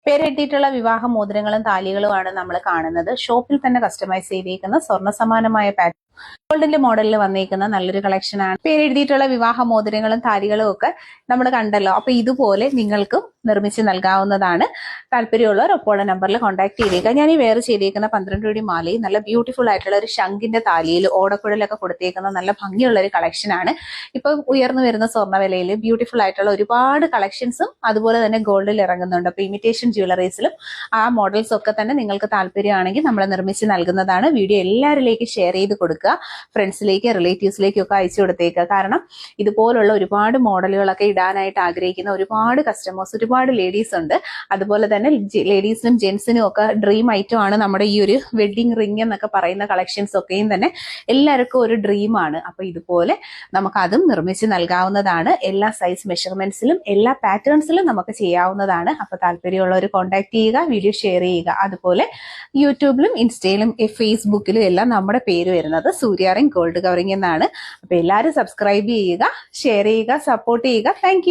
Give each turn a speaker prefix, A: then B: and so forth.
A: പേരെഴുതിയിട്ടുള്ള വിവാഹ മോതിരങ്ങളും താലികളുമാണ് നമ്മൾ കാണുന്നത്. ഷോപ്പിൽ തന്നെ കസ്റ്റമൈസ് ചെയ്തിരിക്കുന്ന സ്വർണ്ണ സമാനമായ പാറ്റേൺ ഗോൾഡിന്റെ മോഡലിൽ വന്നിരിക്കുന്ന നല്ലൊരു കളക്ഷൻ ആണ്. പേരെഴുതിയിട്ടുള്ള വിവാഹ മോതിരങ്ങളും താലികളും ഒക്കെ നമ്മൾ കണ്ടല്ലോ. അപ്പൊ ഇതുപോലെ നിങ്ങൾക്കും നിർമ്മിച്ച് നൽകാവുന്നതാണ്. താല്പര്യമുള്ളവർ ഒപ്പമുള്ള നമ്പറിൽ കോൺടാക്ട് ചെയ്തേക്കുക. ഞാൻ ഈ വേറെ ചെയ്തേക്കുന്ന 12 രൂപ മാലയും നല്ല ബ്യൂട്ടിഫുൾ ആയിട്ടുള്ള ഒരു ശംഖിന്റെ താലിയിൽ ഓടക്കുഴലൊക്കെ കൊടുത്തേക്കുന്ന നല്ല ഭംഗിയുള്ള ഒരു കളക്ഷൻ ആണ്. ഇപ്പൊ ഉയർന്നു വരുന്ന സ്വർണ്ണ വിലയിൽ ബ്യൂട്ടിഫുൾ ആയിട്ടുള്ള ഒരുപാട് കളക്ഷൻസും അതുപോലെ തന്നെ ഗോൾഡിൽ ഇറങ്ങുന്നുണ്ട്. അപ്പൊ ഇമിറ്റേഷൻ ജ്വല്ലറീസിലും ആ മോഡൽസ് ഒക്കെ തന്നെ നിങ്ങൾക്ക് താല്പര്യമാണെങ്കിൽ നമ്മൾ നിർമ്മിച്ച് നൽകുന്നതാണ്. വീഡിയോ എല്ലാവരിലേക്കും ഷെയർ ചെയ്ത് കൊടുക്കുക. ഫ്രണ്ട്സിലേക്ക് റിലേറ്റീവ്സിലേക്കും ഒക്കെ അയച്ചു കൊടുത്തേക്കുക. കാരണം ഇതുപോലുള്ള ഒരുപാട് മോഡലുകളൊക്കെ ഇടാനായിട്ട് ആഗ്രഹിക്കുന്ന ഒരുപാട് കസ്റ്റമേഴ്സ്, ഒരുപാട് ലേഡീസ് ഉണ്ട്. അതുപോലെ തന്നെ ലേഡീസിനും ജെന്റ്സിനും ഒക്കെ ഡ്രീം ഐറ്റം ആണ് നമ്മുടെ ഈ ഒരു വെഡ്ഡിംഗ് റിംഗ് എന്നൊക്കെ പറയുന്ന കളക്ഷൻസ് ഒക്കെയും തന്നെ എല്ലാവർക്കും ഒരു ഡ്രീമാണ്. അപ്പൊ ഇതുപോലെ നമുക്ക് അതും നിർമ്മിച്ച് നൽകാവുന്നതാണ്. എല്ലാ സൈസ് മെഷർമെന്റ്സിലും എല്ലാ പാറ്റേൺസിലും നമുക്ക് ചെയ്യാവുന്നതാണ്. അപ്പൊ താല്പര്യമുള്ളവർ കോൺടാക്ട് ചെയ്യുക, വീഡിയോ ഷെയർ ചെയ്യുക. അതുപോലെ യൂട്യൂബിലും ഇൻസ്റ്റയിലും ഫേസ്ബുക്കിലും എല്ലാം നമ്മുടെ പേര് വരുന്നത് സൂര്യ റിംഗ് ഗോൾഡ് കവറിംഗ് എന്നാണ്. അപ്പൊ എല്ലാവരും സബ്സ്ക്രൈബ് ചെയ്യുക, ഷെയർ ചെയ്യുക, സപ്പോർട്ട് ചെയ്യുക. താങ്ക്